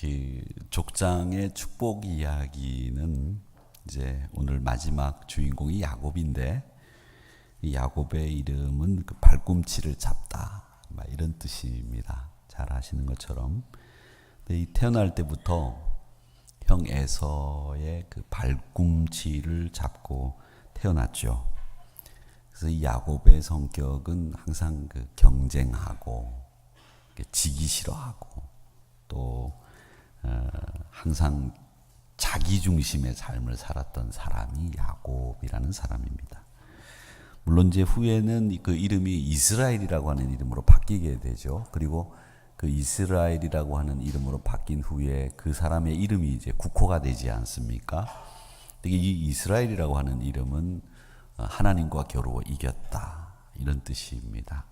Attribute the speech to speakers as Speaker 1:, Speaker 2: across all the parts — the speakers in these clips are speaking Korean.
Speaker 1: 그 족장의 축복 이야기는 이제 오늘 마지막 주인공이 야곱인데, 이 야곱의 이름은 그 발꿈치를 잡다, 이런 뜻입니다. 잘 아시는 것처럼. 근데 이 태어날 때부터 형 에서의 그 발꿈치를 잡고 태어났죠. 그래서 이 야곱의 성격은 항상 그 경쟁하고 지기 싫어하고 또 항상 자기 중심의 삶을 살았던 사람이 야곱이라는 사람입니다. 물론 이제 후에는 그 이름이 이스라엘이라고 하는 이름으로 바뀌게 되죠. 그리고 그 이스라엘이라고 하는 이름으로 바뀐 후에 그 사람의 이름이 이제 국호가 되지 않습니까? 이 이스라엘이라고 하는 이름은 하나님과 겨루어 이겼다, 이런 뜻입니다.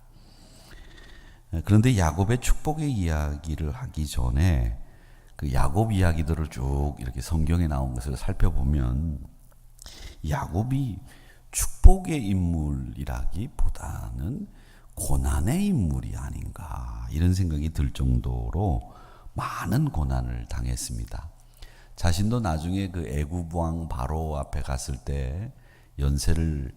Speaker 1: 그런데 야곱의 축복의 이야기를 하기 전에 그 야곱 이야기들을 쭉 이렇게 성경에 나온 것을 살펴보면 야곱이 축복의 인물이라기보다는 고난의 인물이 아닌가, 이런 생각이 들 정도로 많은 고난을 당했습니다. 자신도 나중에 그 애굽 왕 바로 앞에 갔을 때 연세를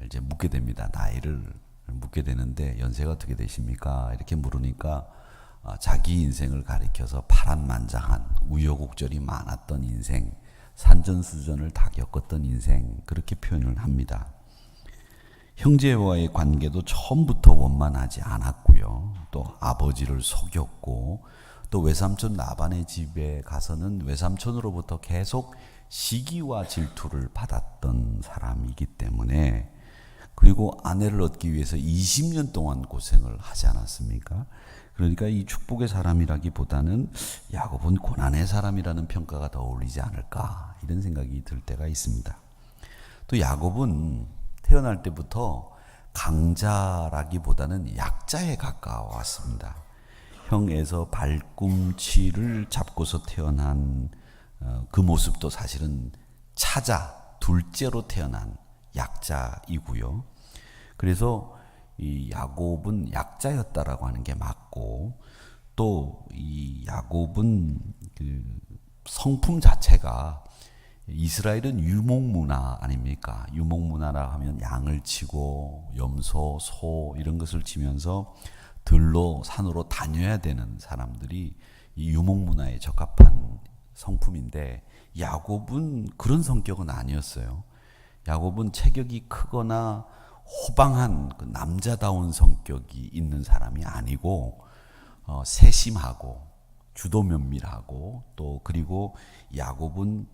Speaker 1: 이제 묻게 됩니다. 나이를 묻게 되는데 연세가 어떻게 되십니까? 이렇게 물으니까 자기 인생을 가리켜서 파란만장한 우여곡절이 많았던 인생, 산전수전을 다 겪었던 인생, 그렇게 표현을 합니다. 형제와의 관계도 처음부터 원만하지 않았고요. 또 아버지를 속였고, 또 외삼촌 라반의 집에 가서는 외삼촌으로부터 계속 시기와 질투를 받았던 사람이기 때문에, 그리고 아내를 얻기 위해서 20년 동안 고생을 하지 않았습니까? 그러니까 이 축복의 사람이라기보다는 야곱은 고난의 사람이라는 평가가 더 어울리지 않을까, 이런 생각이 들 때가 있습니다. 또 야곱은 태어날 때부터 강자라기보다는 약자에 가까웠습니다. 형에서 발꿈치를 잡고서 태어난 그 모습도 사실은 둘째로 태어난 약자이고요. 그래서 이 야곱은 약자였다라고 하는 게 맞고, 또 이 야곱은 그 성품 자체가, 이스라엘은 유목문화 아닙니까? 유목문화라 하면 양을 치고 염소, 소 이런 것을 치면서 들로 산으로 다녀야 되는 사람들이 이 유목문화에 적합한 성품인데, 야곱은 그런 성격은 아니었어요. 야곱은 체격이 크거나 호방한 그 남자다운 성격이 있는 사람이 아니고 세심하고 주도 면밀하고, 또 그리고 야곱은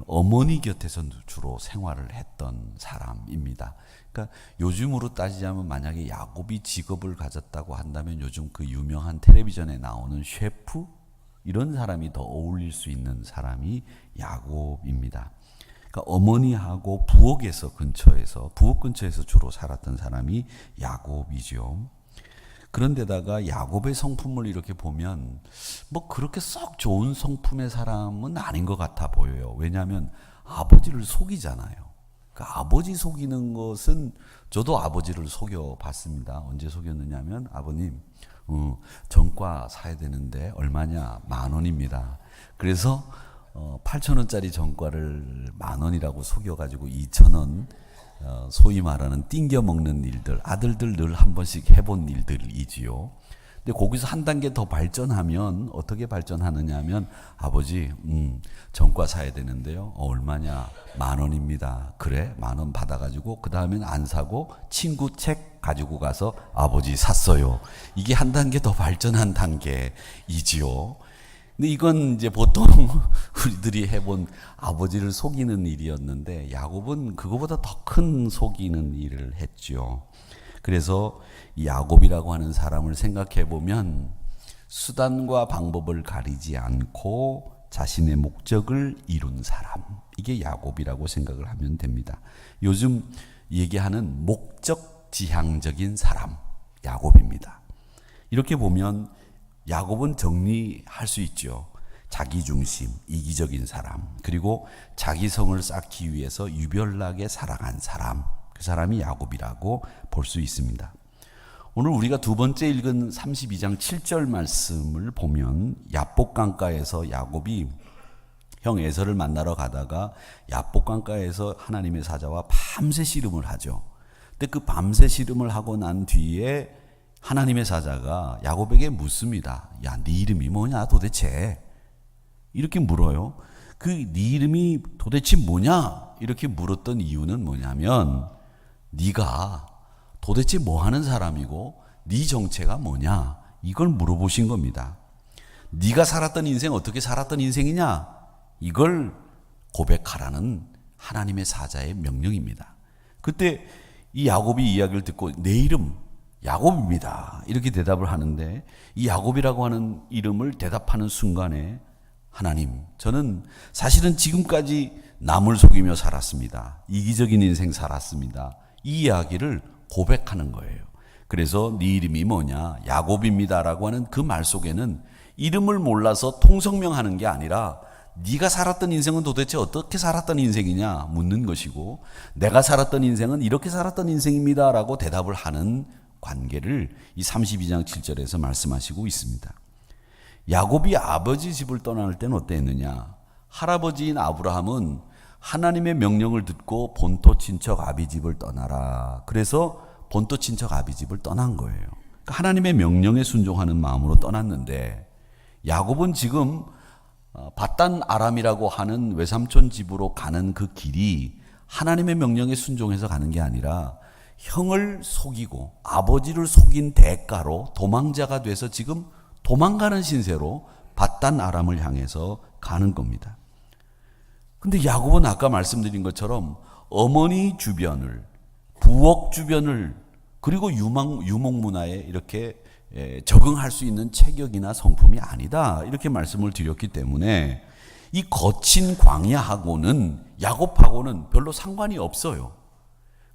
Speaker 1: 어머니 곁에서 주로 생활을 했던 사람입니다. 그러니까 요즘으로 따지자면 만약에 야곱이 직업을 가졌다고 한다면 요즘 그 유명한 텔레비전에 나오는 셰프, 이런 사람이 더 어울릴 수 있는 사람이 야곱입니다. 그러니까 어머니하고 부엌 근처에서 주로 살았던 사람이 야곱이죠. 그런데다가 야곱의 성품을 이렇게 보면 뭐 그렇게 썩 좋은 성품의 사람은 아닌 것 같아 보여요. 왜냐하면 아버지를 속이잖아요. 그러니까 아버지 속이는 것은, 저도 아버지를 속여봤습니다. 언제 속였느냐면, 아버님 전과 사야 되는데 얼마냐? 10,000원입니다. 그래서 8,000원짜리 전과를 10,000원이라고 속여가지고 2,000원, 소위 말하는 띵겨 먹는 일들, 아들들 늘 한 번씩 해본 일들이지요. 근데 거기서 한 단계 더 발전하면 어떻게 발전하느냐 하면, 아버지 전과 사야 되는데요. 얼마냐? 10,000원입니다. 그래? 10,000원 받아가지고 그 다음엔 안 사고 친구 책 가지고 가서 아버지 샀어요. 이게 한 단계 더 발전한 단계이지요. 근데 이건 이제 보통 우리들이 해본 아버지를 속이는 일이었는데, 야곱은 그거보다 더 큰 속이는 일을 했죠. 그래서 야곱이라고 하는 사람을 생각해 보면 수단과 방법을 가리지 않고 자신의 목적을 이룬 사람, 이게 야곱이라고 생각을 하면 됩니다. 요즘 얘기하는 목적 지향적인 사람, 야곱입니다. 이렇게 보면 야곱은 정리할 수 있죠. 자기중심, 이기적인 사람, 그리고 자기 성을 쌓기 위해서 유별나게 살아간 사람, 그 사람이 야곱이라고 볼 수 있습니다. 오늘 우리가 두 번째 읽은 32장 7절 말씀을 보면 야복 강가에서 야곱이 형 에서를 만나러 가다가 야복 강가에서 하나님의 사자와 밤새 씨름을 하죠. 근데 그 밤새 씨름을 하고 난 뒤에 하나님의 사자가 야곱에게 묻습니다. 야, 네 이름이 뭐냐 도대체? 이렇게 물어요. 그 네 이름이 도대체 뭐냐? 이렇게 물었던 이유는 뭐냐면 네가 도대체 뭐 하는 사람이고 네 정체가 뭐냐? 이걸 물어보신 겁니다. 네가 살았던 인생 어떻게 살았던 인생이냐? 이걸 고백하라는 하나님의 사자의 명령입니다. 그때 이 야곱이 이야기를 듣고 내 이름 야곱입니다. 이렇게 대답을 하는데 이 야곱이라고 하는 이름을 대답하는 순간에 하나님, 저는 사실은 지금까지 남을 속이며 살았습니다. 이기적인 인생 살았습니다. 이 이야기를 고백하는 거예요. 그래서 네 이름이 뭐냐? 야곱입니다라고 하는 그 말 속에는 이름을 몰라서 통성명하는 게 아니라 네가 살았던 인생은 도대체 어떻게 살았던 인생이냐 묻는 것이고 내가 살았던 인생은 이렇게 살았던 인생입니다라고 대답을 하는 관계를 이 32장 7절에서 말씀하시고 있습니다. 야곱이 아버지 집을 떠날 때는 어땠느냐? 할아버지인 아브라함은 하나님의 명령을 듣고 본토 친척 아비 집을 떠나라. 그래서 본토 친척 아비 집을 떠난 거예요. 그러니까 하나님의 명령에 순종하는 마음으로 떠났는데 야곱은 지금 밧단 아람이라고 하는 외삼촌 집으로 가는 그 길이 하나님의 명령에 순종해서 가는 게 아니라 형을 속이고 아버지를 속인 대가로 도망자가 돼서 지금 도망가는 신세로 밧단 아람을 향해서 가는 겁니다. 근데 야곱은 아까 말씀드린 것처럼 어머니 주변을, 부엌 주변을, 그리고 유목 문화에 이렇게 적응할 수 있는 체격이나 성품이 아니다. 이렇게 말씀을 드렸기 때문에 이 거친 광야하고는 야곱하고는 별로 상관이 없어요.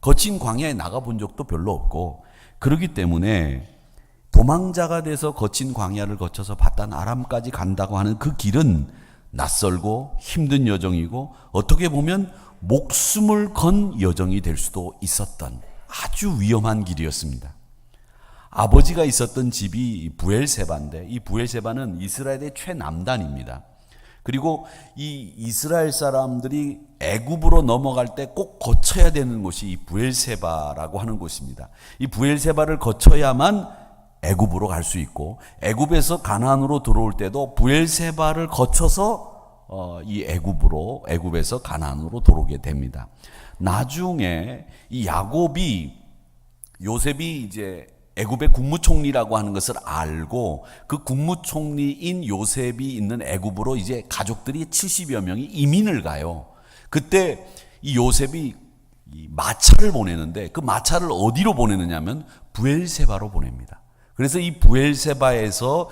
Speaker 1: 거친 광야에 나가본 적도 별로 없고 그렇기 때문에 도망자가 돼서 거친 광야를 거쳐서 밧단 아람까지 간다고 하는 그 길은 낯설고 힘든 여정이고 어떻게 보면 목숨을 건 여정이 될 수도 있었던 아주 위험한 길이었습니다. 아버지가 있었던 집이 부엘세바인데 이 부엘세바는 이스라엘의 최남단입니다. 그리고 이 이스라엘 사람들이 애굽으로 넘어갈 때 꼭 거쳐야 되는 곳이 이 부엘세바라고 하는 곳입니다. 이 부엘세바를 거쳐야만 애굽으로 갈 수 있고 애굽에서 가나안으로 들어올 때도 부엘세바를 거쳐서 이 애굽에서 가나안으로 들어오게 됩니다. 나중에 이 요셉이 이제 애굽의 국무총리라고 하는 것을 알고 그 국무총리인 요셉이 있는 애굽으로 이제 가족들이 70여 명이 이민을 가요. 그때 이 요셉이 이 마차를 보내는데 그 마차를 어디로 보내느냐면 부엘세바로 보냅니다. 그래서 이 부엘세바에서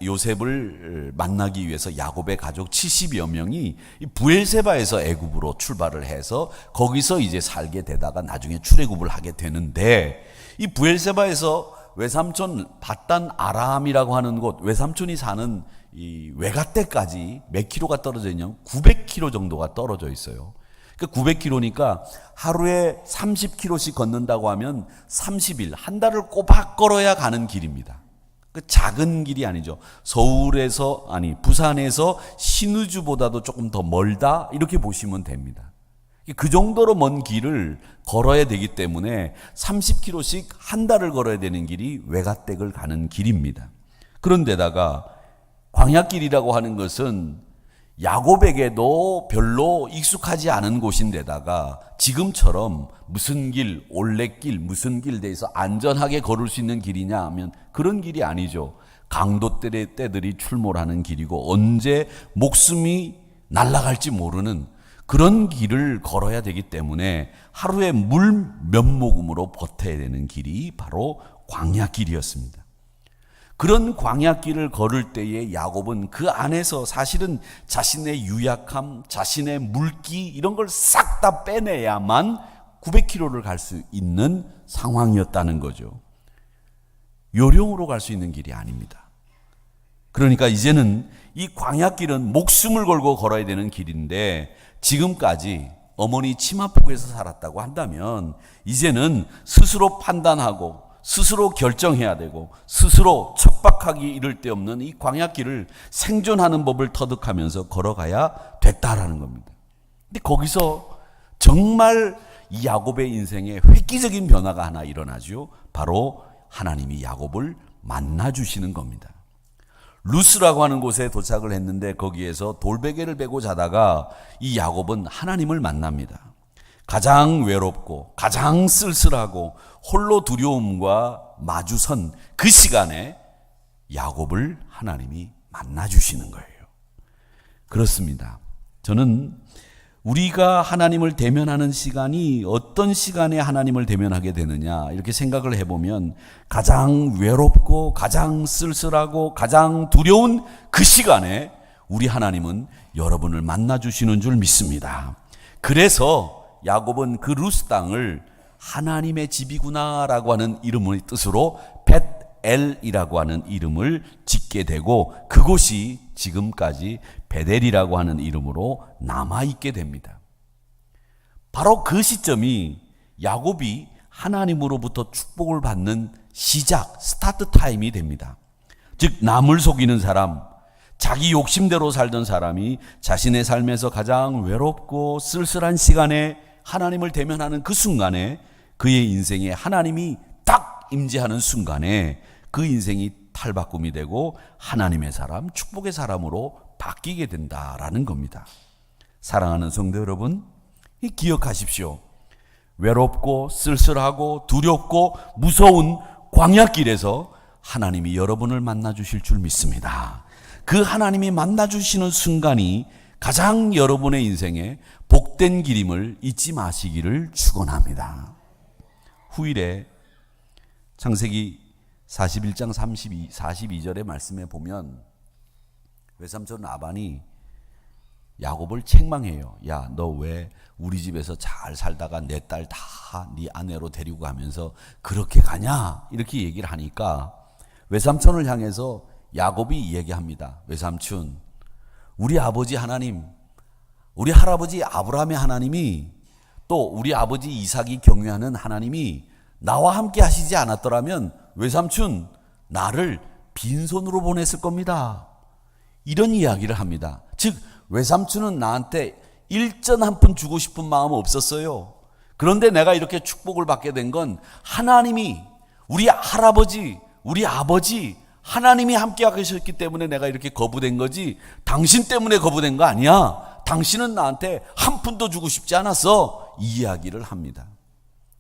Speaker 1: 요셉을 만나기 위해서 야곱의 가족 70여 명이 이 부엘세바에서 애굽으로 출발을 해서 거기서 이제 살게 되다가 나중에 출애굽을 하게 되는데 이 부엘세바에서 외삼촌 밧단 아람이라고 하는 곳, 외삼촌이 사는 이 외갓댁까지 몇 킬로가 떨어져 있냐면 900킬로 정도가 떨어져 있어요. 그러니까 900킬로니까 하루에 30킬로씩 걷는다고 하면 30일, 한 달을 꼬박 걸어야 가는 길입니다. 그 작은 길이 아니죠. 부산에서 신의주보다도 조금 더 멀다 이렇게 보시면 됩니다. 그 정도로 먼 길을 걸어야 되기 때문에 30킬로씩 한 달을 걸어야 되는 길이 외갓댁을 가는 길입니다. 그런데다가 광야길이라고 하는 것은 야곱에게도 별로 익숙하지 않은 곳인데다가 지금처럼 무슨 길, 올레길, 무슨 길 돼서 안전하게 걸을 수 있는 길이냐 하면 그런 길이 아니죠. 강도떼들이 출몰하는 길이고 언제 목숨이 날아갈지 모르는 그런 길을 걸어야 되기 때문에 하루에 물 몇 모금으로 버텨야 되는 길이 바로 광야길이었습니다. 그런 광야길을 걸을 때에 야곱은 그 안에서 사실은 자신의 유약함, 자신의 물기 이런 걸 싹 다 빼내야만 900km를 갈 수 있는 상황이었다는 거죠. 요령으로 갈 수 있는 길이 아닙니다. 그러니까 이제는 이 광야길은 목숨을 걸고 걸어야 되는 길인데 지금까지 어머니 치마폭에서 살았다고 한다면 이제는 스스로 판단하고 스스로 결정해야 되고 스스로 척박하기 이를 데 없는 이 광야길을 생존하는 법을 터득하면서 걸어가야 됐다라는 겁니다. 근데 거기서 정말 이 야곱의 인생에 획기적인 변화가 하나 일어나죠. 바로 하나님이 야곱을 만나주시는 겁니다. 루스라고 하는 곳에 도착을 했는데 거기에서 돌베개를 베고 자다가 이 야곱은 하나님을 만납니다. 가장 외롭고 가장 쓸쓸하고 홀로 두려움과 마주선 그 시간에 야곱을 하나님이 만나주시는 거예요. 그렇습니다. 저는 우리가 하나님을 대면하는 시간이 어떤 시간에 하나님을 대면하게 되느냐 이렇게 생각을 해보면 가장 외롭고 가장 쓸쓸하고 가장 두려운 그 시간에 우리 하나님은 여러분을 만나주시는 줄 믿습니다. 그래서 야곱은 그 루스 땅을 하나님의 집이구나라고 하는 이름의 뜻으로 벳엘이라고 하는 이름을 짓게 되고 그곳이 지금까지 베델이라고 하는 이름으로 남아있게 됩니다. 바로 그 시점이 야곱이 하나님으로부터 축복을 받는 시작, 스타트 타임이 됩니다. 즉 남을 속이는 사람, 자기 욕심대로 살던 사람이 자신의 삶에서 가장 외롭고 쓸쓸한 시간에 하나님을 대면하는 그 순간에 그의 인생에 하나님이 딱 임재하는 순간에 그 인생이 탈바꿈이 되고 하나님의 사람, 축복의 사람으로 바뀌게 된다라는 겁니다. 사랑하는 성도 여러분, 기억하십시오. 외롭고 쓸쓸하고 두렵고 무서운 광야길에서 하나님이 여러분을 만나주실 줄 믿습니다. 그 하나님이 만나주시는 순간이 가장 여러분의 인생에 복된 길임을 잊지 마시기를 축원합니다. 후일에 창세기 41장 42절의 말씀에 보면 외삼촌 라반이 야곱을 책망해요. 야, 너 왜 우리 집에서 잘 살다가 내 딸 다 네 아내로 데리고 가면서 그렇게 가냐? 이렇게 얘기를 하니까 외삼촌을 향해서 야곱이 얘기합니다. 외삼촌, 우리 아버지 하나님, 우리 할아버지 아브라함의 하나님이 또 우리 아버지 이삭이 경외하는 하나님이 나와 함께 하시지 않았더라면 외삼촌 나를 빈손으로 보냈을 겁니다. 이런 이야기를 합니다. 즉 외삼촌은 나한테 일전 한 푼 주고 싶은 마음은 없었어요. 그런데 내가 이렇게 축복을 받게 된 건 하나님이 우리 할아버지, 우리 아버지 하나님이 함께 하셨기 때문에 내가 이렇게 거부된 거지 당신 때문에 거부된 거 아니야. 당신은 나한테 한 푼도 주고 싶지 않았어. 이 이야기를 합니다.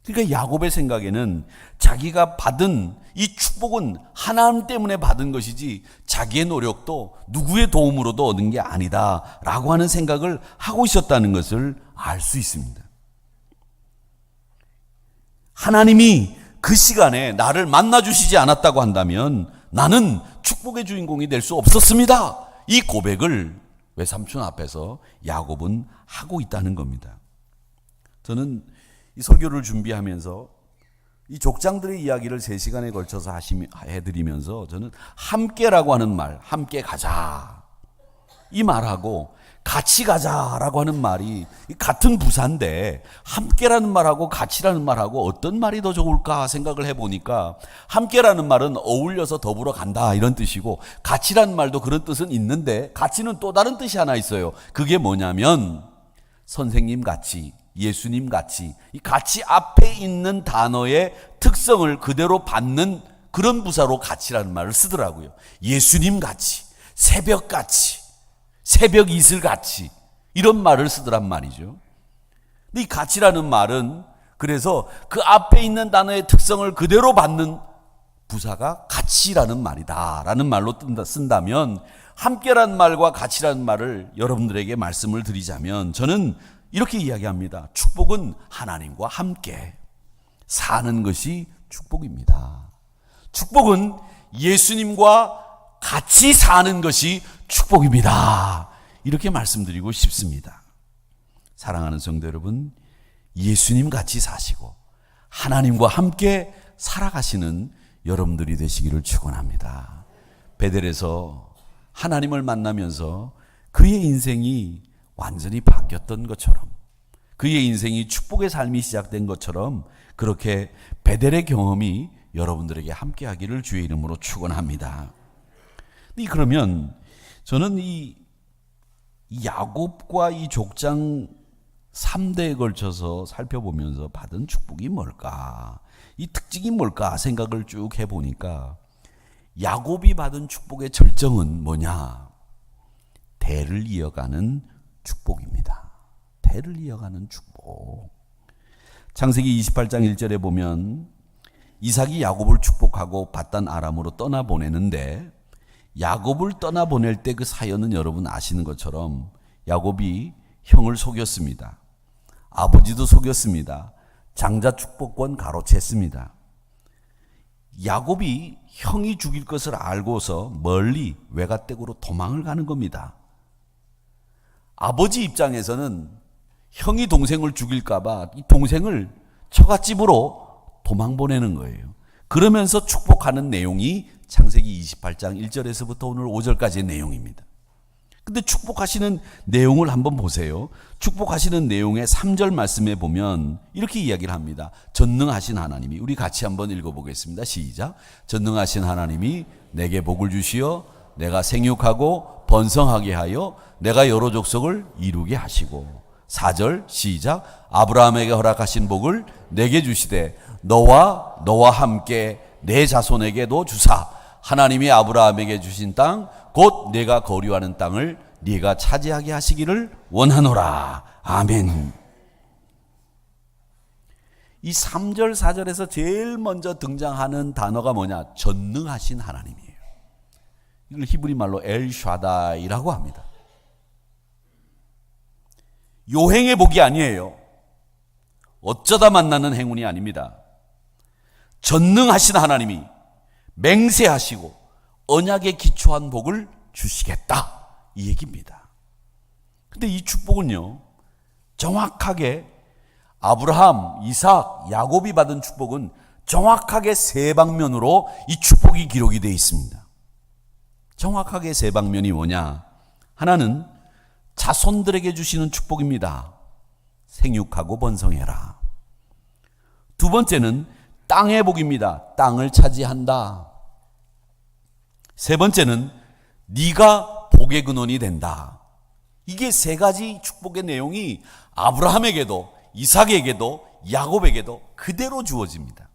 Speaker 1: 그러니까 야곱의 생각에는 자기가 받은 이 축복은 하나님 때문에 받은 것이지 자기의 노력도 누구의 도움으로도 얻은 게 아니다 라고 하는 생각을 하고 있었다는 것을 알 수 있습니다. 하나님이 그 시간에 나를 만나주시지 않았다고 한다면 나는 축복의 주인공이 될 수 없었습니다. 이 고백을 외삼촌 앞에서 야곱은 하고 있다는 겁니다. 저는 이 설교를 준비하면서 이 족장들의 이야기를 3시간에 걸쳐서 해드리면서 저는 함께라고 하는 말, 함께 가자 이 말하고 같이 가자라고 하는 말이 같은 부사인데 함께라는 말하고 같이라는 말하고 어떤 말이 더 좋을까 생각을 해보니까 함께라는 말은 어울려서 더불어 간다 이런 뜻이고 같이라는 말도 그런 뜻은 있는데 같이는 또 다른 뜻이 하나 있어요. 그게 뭐냐면 선생님 같이, 예수님 같이, 이 같이 앞에 있는 단어의 특성을 그대로 받는 그런 부사로 같이라는 말을 쓰더라고요. 예수님 같이, 새벽 같이, 새벽 이슬 같이 이런 말을 쓰더란 말이죠. 근데 이 같이라는 말은 그래서 그 앞에 있는 단어의 특성을 그대로 받는 부사가 같이라는 말이다 라는 말로 쓴다면 함께라는 말과 같이라는 말을 여러분들에게 말씀을 드리자면 저는 이렇게 이야기합니다. 축복은 하나님과 함께 사는 것이 축복입니다. 축복은 예수님과 같이 사는 것이 축복입니다. 이렇게 말씀드리고 싶습니다. 사랑하는 성도 여러분, 예수님 같이 사시고 하나님과 함께 살아가시는 여러분들이 되시기를 축원합니다. 베델에서 하나님을 만나면서 그의 인생이 완전히 바뀌었던 것처럼 그의 인생이 축복의 삶이 시작된 것처럼 그렇게 베델의 경험이 여러분들에게 함께하기를 주의 이름으로 축원합니다. 그러면 저는 이 야곱과 이 족장 3대에 걸쳐서 살펴보면서 받은 축복이 뭘까? 이 특징이 뭘까? 생각을 쭉 해보니까 야곱이 받은 축복의 절정은 뭐냐? 대를 이어가는 축복입니다. 대를 이어가는 축복. 창세기 28장 1절에 보면 이삭이 야곱을 축복하고 밧단 아람으로 떠나보내는데 야곱을 떠나보낼 때 그 사연은 여러분 아시는 것처럼 야곱이 형을 속였습니다. 아버지도 속였습니다. 장자 축복권 가로챘습니다. 야곱이 형이 죽일 것을 알고서 멀리 외갓댁으로 도망을 가는 겁니다. 아버지 입장에서는 형이 동생을 죽일까 봐 이 동생을 처갓집으로 도망 보내는 거예요. 그러면서 축복하는 내용이 창세기 28장 1절에서부터 오늘 5절까지의 내용입니다. 근데 축복하시는 내용을 한번 보세요. 축복하시는 내용의 3절 말씀에 보면 이렇게 이야기를 합니다. 전능하신 하나님이, 우리 같이 한번 읽어보겠습니다. 시작. 전능하신 하나님이 내게 복을 주시어 내가 생육하고 번성하게 하여 내가 여러 족속을 이루게 하시고. 4절 시작. 아브라함에게 허락하신 복을 내게 주시되 너와 함께 내 자손에게도 주사 하나님이 아브라함에게 주신 땅 곧 내가 거류하는 땅을 네가 차지하게 하시기를 원하노라. 아멘. 이 3절 4절에서 제일 먼저 등장하는 단어가 뭐냐? 전능하신 하나님이에요. 이걸 히브리 말로 엘샤다이라고 합니다. 요행의 복이 아니에요. 어쩌다 만나는 행운이 아닙니다. 전능하신 하나님이 맹세하시고 언약에 기초한 복을 주시겠다, 이 얘기입니다. 근데 이 축복은요, 정확하게 아브라함, 이삭, 야곱이 받은 축복은 정확하게 세 방면으로 이 축복이 기록이 되어 있습니다. 정확하게 세 방면이 뭐냐? 하나는 자손들에게 주시는 축복입니다. 생육하고 번성해라. 두 번째는 땅의 복입니다. 땅을 차지한다. 세 번째는 네가 복의 근원이 된다. 이게 세 가지 축복의 내용이 아브라함에게도 이삭에게도 야곱에게도 그대로 주어집니다.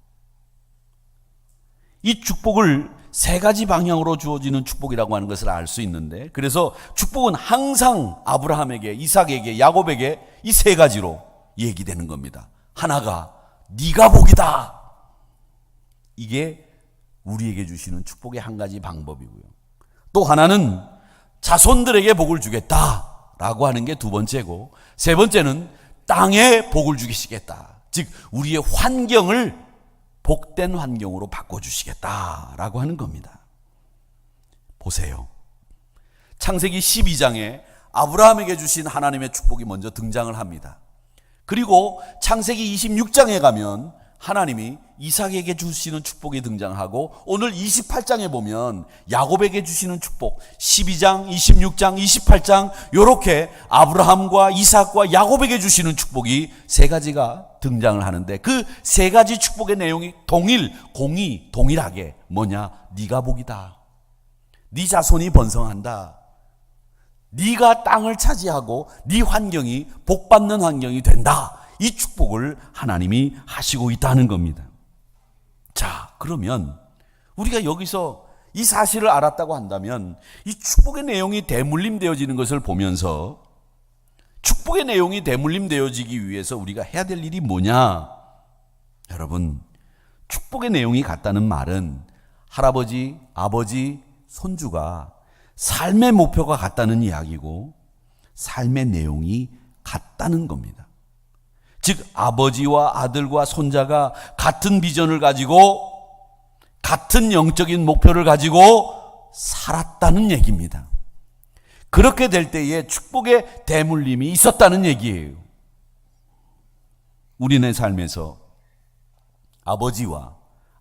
Speaker 1: 이 축복을 세 가지 방향으로 주어지는 축복이라고 하는 것을 알 수 있는데, 그래서 축복은 항상 아브라함에게, 이삭에게, 야곱에게 이 세 가지로 얘기되는 겁니다. 하나가 네가 복이다. 이게 우리에게 주시는 축복의 한 가지 방법이고요. 또 하나는 자손들에게 복을 주겠다라고 하는 게 두 번째고, 세 번째는 땅에 복을 주시겠다. 즉 우리의 환경을 복된 환경으로 바꿔주시겠다라고 하는 겁니다. 보세요. 창세기 12장에 아브라함에게 주신 하나님의 축복이 먼저 등장을 합니다. 그리고 창세기 26장에 가면 하나님이 이삭에게 주시는 축복이 등장하고, 오늘 28장에 보면 야곱에게 주시는 축복, 12장, 26장, 28장 이렇게 아브라함과 이삭과 야곱에게 주시는 축복이 세 가지가 등장을 하는데, 그 세 가지 축복의 내용이 동일하게 뭐냐? 네가 복이다. 네 자손이 번성한다. 네가 땅을 차지하고 네 환경이 복받는 환경이 된다. 이 축복을 하나님이 하시고 있다는 겁니다. 자, 그러면 우리가 여기서 이 사실을 알았다고 한다면 이 축복의 내용이 대물림되어지는 것을 보면서 축복의 내용이 대물림되어지기 위해서 우리가 해야 될 일이 뭐냐? 여러분, 축복의 내용이 같다는 말은 할아버지, 아버지, 손주가 삶의 목표가 같다는 이야기고 삶의 내용이 같다는 겁니다. 즉 아버지와 아들과 손자가 같은 비전을 가지고 같은 영적인 목표를 가지고 살았다는 얘기입니다. 그렇게 될 때에 축복의 대물림이 있었다는 얘기예요. 우리네 삶에서 아버지와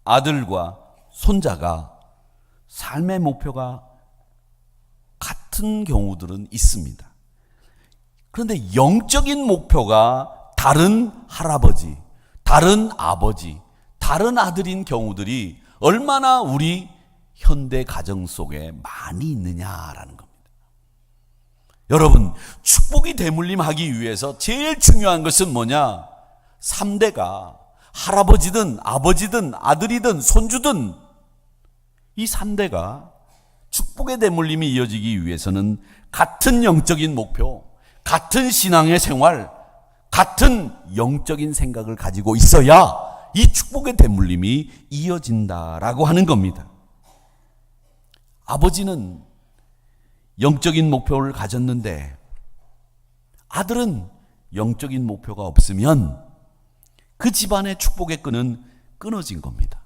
Speaker 1: 아들과 손자가 삶의 목표가 같은 경우들은 있습니다. 그런데 영적인 목표가 다른 할아버지, 다른 아버지, 다른 아들인 경우들이 얼마나 우리 현대 가정 속에 많이 있느냐라는 겁니다. 여러분, 축복이 대물림하기 위해서 제일 중요한 것은 뭐냐? 3대가 할아버지든 아버지든 아들이든 손주든 이 3대가 축복의 대물림이 이어지기 위해서는 같은 영적인 목표, 같은 신앙의 생활, 같은 영적인 생각을 가지고 있어야 이 축복의 대물림이 이어진다라고 하는 겁니다. 아버지는 영적인 목표를 가졌는데 아들은 영적인 목표가 없으면 그 집안의 축복의 끈은 끊어진 겁니다.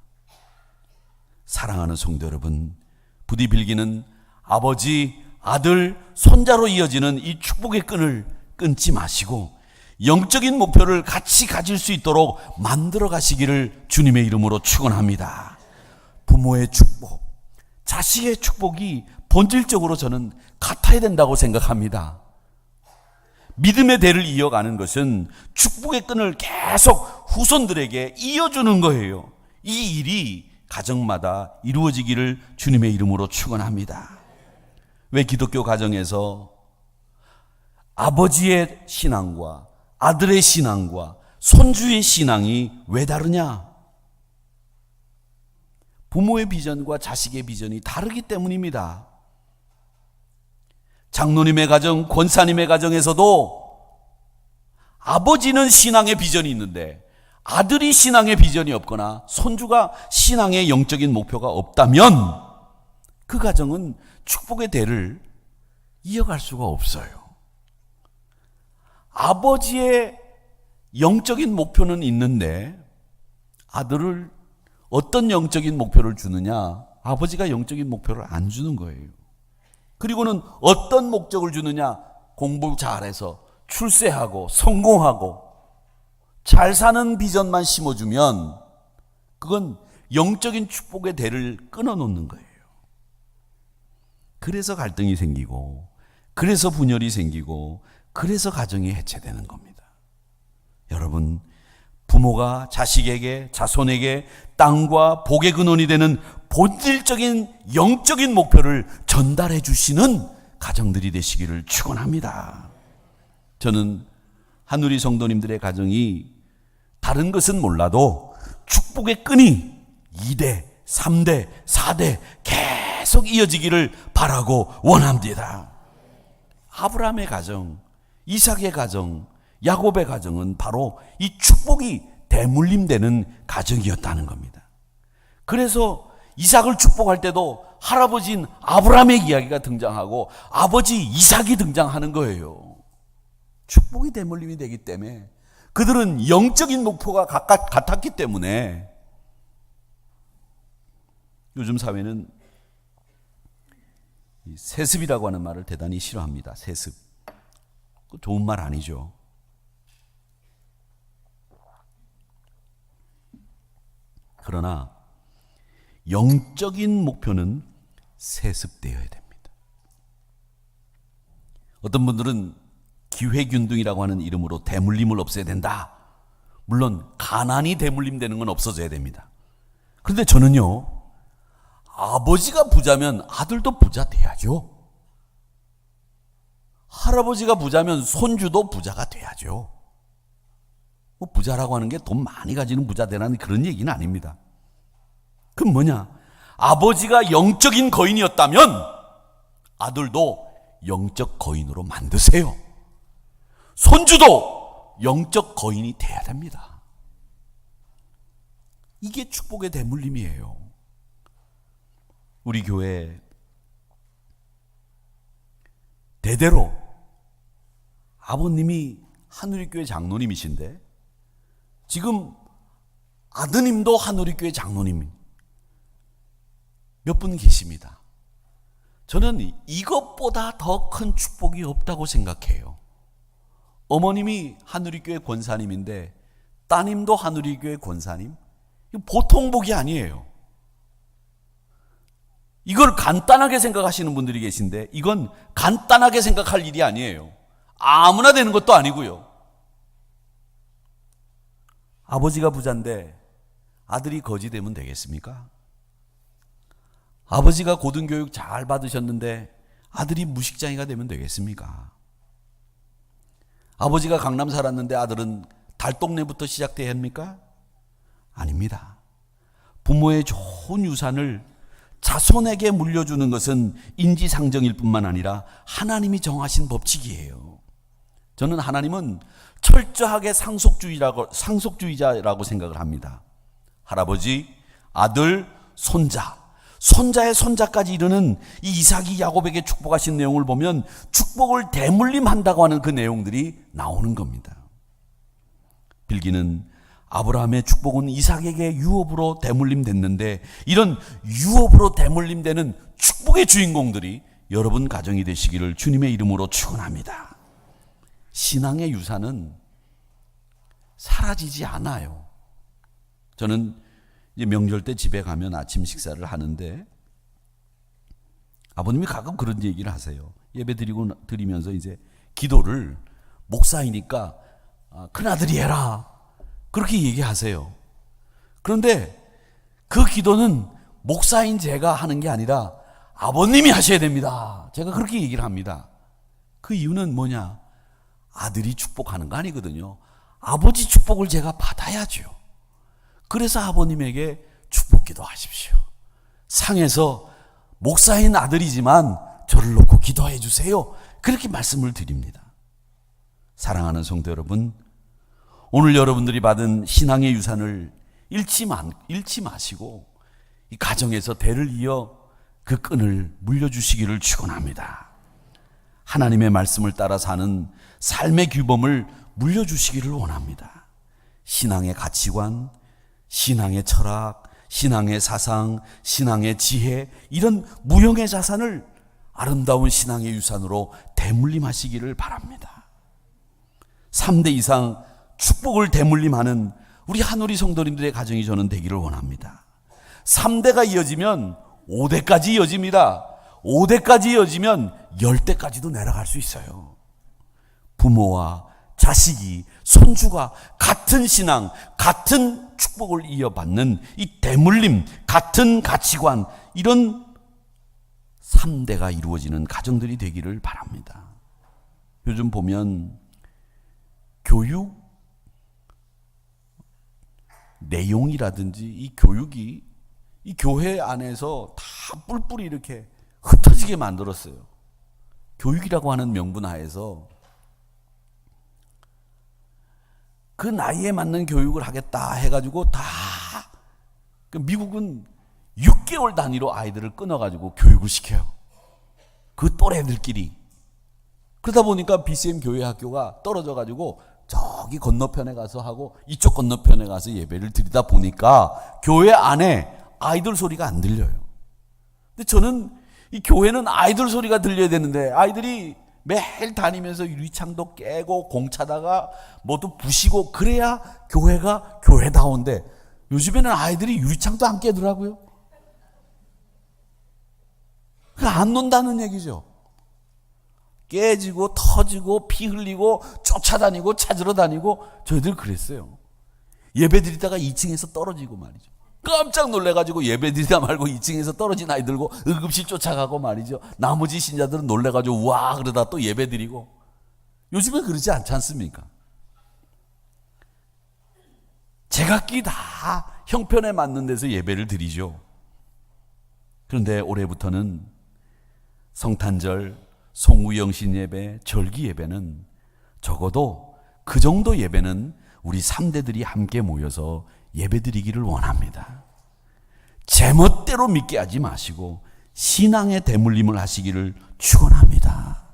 Speaker 1: 사랑하는 성도 여러분, 부디 빌기는 아버지, 아들, 손자로 이어지는 이 축복의 끈을 끊지 마시고 영적인 목표를 같이 가질 수 있도록 만들어 가시기를 주님의 이름으로 축원합니다. 부모의 축복, 자식의 축복이 본질적으로 저는 같아야 된다고 생각합니다. 믿음의 대를 이어가는 것은 축복의 끈을 계속 후손들에게 이어주는 거예요. 이 일이 가정마다 이루어지기를 주님의 이름으로 축원합니다. 왜 기독교 가정에서 아버지의 신앙과 아들의 신앙과 손주의 신앙이 왜 다르냐? 부모의 비전과 자식의 비전이 다르기 때문입니다. 장로님의 가정, 권사님의 가정에서도 아버지는 신앙의 비전이 있는데 아들이 신앙의 비전이 없거나 손주가 신앙의 영적인 목표가 없다면 그 가정은 축복의 대를 이어갈 수가 없어요. 아버지의 영적인 목표는 있는데 아들을 어떤 영적인 목표를 주느냐? 아버지가 영적인 목표를 안 주는 거예요. 그리고는 어떤 목적을 주느냐? 공부 잘해서 출세하고 성공하고 잘 사는 비전만 심어주면 그건 영적인 축복의 대를 끊어놓는 거예요. 그래서 갈등이 생기고 그래서 분열이 생기고 그래서 가정이 해체되는 겁니다. 여러분, 부모가 자식에게, 자손에게 땅과 복의 근원이 되는 본질적인 영적인 목표를 전달해 주시는 가정들이 되시기를 축원합니다. 저는 한우리 성도님들의 가정이 다른 것은 몰라도 축복의 끈이 2대, 3대, 4대 계속 이어지기를 바라고 원합니다. 아브라함의 가정, 이삭의 가정, 야곱의 가정은 바로 이 축복이 대물림되는 가정이었다는 겁니다. 그래서 이삭을 축복할 때도 할아버지인 아브라함의 이야기가 등장하고 아버지 이삭이 등장하는 거예요. 축복이 대물림이 되기 때문에 그들은 영적인 목표가 같았기 때문에 요즘 사회는 세습이라고 하는 말을 대단히 싫어합니다. 세습. 좋은 말 아니죠. 그러나 영적인 목표는 세습되어야 됩니다. 어떤 분들은 기회균등이라고 하는 이름으로 대물림을 없애야 된다. 물론 가난이 대물림되는 건 없어져야 됩니다. 그런데 저는요, 아버지가 부자면 아들도 부자 돼야죠. 할아버지가 부자면 손주도 부자가 돼야죠. 뭐 부자라고 하는 게 돈 많이 가지는 부자 되라는 그런 얘기는 아닙니다. 그럼 뭐냐? 아버지가 영적인 거인이었다면 아들도 영적 거인으로 만드세요. 손주도 영적 거인이 돼야 됩니다. 이게 축복의 대물림이에요. 우리 교회 대대로 아버님이 한우리교회 장로님이신데 지금 아드님도 한우리교회 장로님 몇 분 계십니다. 저는 이것보다 더 큰 축복이 없다고 생각해요. 어머님이 한우리교회 권사님인데 따님도 한우리교회 권사님, 이거 보통 복이 아니에요. 이걸 간단하게 생각하시는 분들이 계신데 이건 간단하게 생각할 일이 아니에요. 아무나 되는 것도 아니고요. 아버지가 부자인데 아들이 거지 되면 되겠습니까? 아버지가 고등교육 잘 받으셨는데 아들이 무식장이가 되면 되겠습니까? 아버지가 강남 살았는데 아들은 달동네부터 시작돼야 합니까? 아닙니다. 부모의 좋은 유산을 자손에게 물려주는 것은 인지상정일 뿐만 아니라 하나님이 정하신 법칙이에요. 저는 하나님은 철저하게 상속주의자라고 생각을 합니다. 할아버지, 아들, 손자의 손자까지 이르는 이 이삭이 야곱에게 축복하신 내용을 보면 축복을 대물림한다고 하는 그 내용들이 나오는 겁니다. 빌기는 아브라함의 축복은 이삭에게 유업으로 대물림됐는데 이런 유업으로 대물림되는 축복의 주인공들이 여러분 가정이 되시기를 주님의 이름으로 축원합니다. 신앙의 유산은 사라지지 않아요. 저는 이제 명절 때 집에 가면 아침 식사를 하는데 아버님이 가끔 그런 얘기를 하세요. 예배 드리면서 이제 기도를 목사이니까 큰아들이 해라. 그렇게 얘기하세요. 그런데 그 기도는 목사인 제가 하는 게 아니라 아버님이 하셔야 됩니다. 제가 그렇게 얘기를 합니다. 그 이유는 뭐냐? 아들이 축복하는 거 아니거든요. 아버지 축복을 제가 받아야죠. 그래서 아버님에게 축복 기도하십시오. 상에서 목사인 아들이지만 저를 놓고 기도해 주세요. 그렇게 말씀을 드립니다. 사랑하는 성도 여러분, 오늘 여러분들이 받은 신앙의 유산을 잃지 마시고 이 가정에서 대를 이어 그 끈을 물려주시기를 축원합니다. 하나님의 말씀을 따라 사는 삶의 규범을 물려주시기를 원합니다. 신앙의 가치관, 신앙의 철학, 신앙의 사상, 신앙의 지혜, 이런 무형의 자산을 아름다운 신앙의 유산으로 대물림하시기를 바랍니다. 3대 이상 축복을 대물림하는 우리 한우리 성도님들의 가정이 저는 되기를 원합니다. 3대가 이어지면 5대까지 이어집니다. 5대까지 이어지면 10대까지도 내려갈 수 있어요. 부모와 자식이, 손주가 같은 신앙, 같은 축복을 이어받는 이 대물림, 같은 가치관, 이런 3대가 이루어지는 가정들이 되기를 바랍니다. 요즘 보면 교육 내용이라든지 이 교육이 이 교회 안에서 다 뿔뿔이 이렇게 흩어지게 만들었어요. 교육이라고 하는 명분 하에서 그 나이에 맞는 교육을 하겠다 해가지고 다 미국은 6개월 단위로 아이들을 끊어가지고 교육을 시켜요. 그 또래들끼리. 그러다 보니까 BCM 교회 학교가 떨어져가지고 저기 건너편에 가서 하고 이쪽 건너편에 가서 예배를 드리다 보니까 교회 안에 아이들 소리가 안 들려요. 근데 저는 이 교회는 아이들 소리가 들려야 되는데 아이들이 매일 다니면서 유리창도 깨고 공차다가 뭐도 부시고 그래야 교회가 교회다운데 요즘에는 아이들이 유리창도 안 깨더라고요. 안 논다는 얘기죠. 깨지고 터지고 피 흘리고 쫓아다니고 찾으러 다니고 저희들 그랬어요. 예배 드리다가 2층에서 떨어지고 말이죠. 깜짝 놀래가지고 예배 드리다 말고 2층에서 떨어진 아이 들고 응급실 쫓아가고 말이죠. 나머지 신자들은 놀래가지고 우와 그러다 또 예배 드리고. 요즘은 그러지 않지 않습니까? 제각기 다 형편에 맞는 데서 예배를 드리죠. 그런데 올해부터는 성탄절, 송구영신 예배, 절기 예배는 적어도 그 정도 예배는 우리 3대들이 함께 모여서 예배드리기를 원합니다. 제멋대로 믿게 하지 마시고 신앙의 대물림을 하시기를 축원합니다.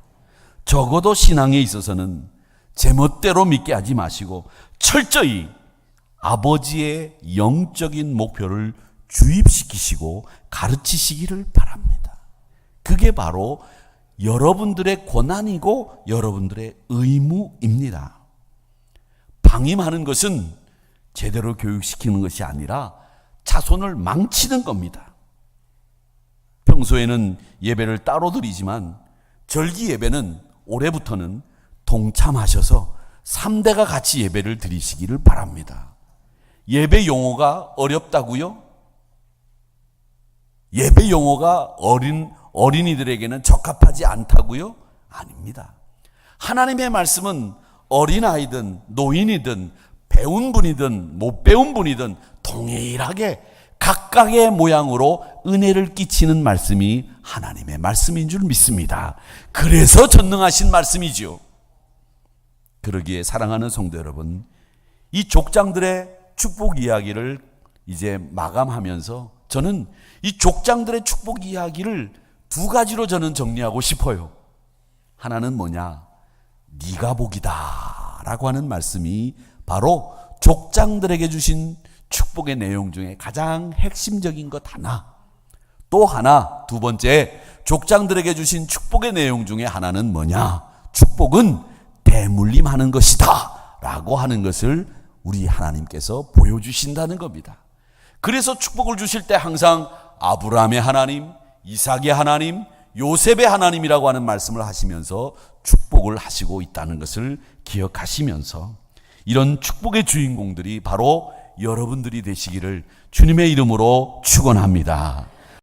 Speaker 1: 적어도 신앙에 있어서는 제멋대로 믿게 하지 마시고 철저히 아버지의 영적인 목표를 주입시키시고 가르치시기를 바랍니다. 그게 바로 여러분들의 권한이고 여러분들의 의무입니다. 방임하는 것은 제대로 교육시키는 것이 아니라 자손을 망치는 겁니다. 평소에는 예배를 따로 드리지만 절기 예배는 올해부터는 동참하셔서 3대가 같이 예배를 드리시기를 바랍니다. 예배 용어가 어렵다고요? 예배 용어가 어린이들에게는 적합하지 않다고요? 아닙니다. 하나님의 말씀은 어린아이든 노인이든 배운 분이든 못 배운 분이든 동일하게 각각의 모양으로 은혜를 끼치는 말씀이 하나님의 말씀인 줄 믿습니다. 그래서 전능하신 말씀이죠. 그러기에 사랑하는 성도 여러분, 이 족장들의 축복 이야기를 이제 마감하면서 저는 이 족장들의 축복 이야기를 두 가지로 저는 정리하고 싶어요. 하나는 뭐냐? 네가 복이다 라고 하는 말씀이 바로 족장들에게 주신 축복의 내용 중에 가장 핵심적인 것 하나, 또 하나, 두 번째, 족장들에게 주신 축복의 내용 중에 하나는 뭐냐? 축복은 대물림하는 것이다 라고 하는 것을 우리 하나님께서 보여주신다는 겁니다. 그래서 축복을 주실 때 항상 아브라함의 하나님, 이삭의 하나님, 요셉의 하나님이라고 하는 말씀을 하시면서 축복을 하시고 있다는 것을 기억하시면서 이런 축복의 주인공들이 바로 여러분들이 되시기를 주님의 이름으로 축원합니다.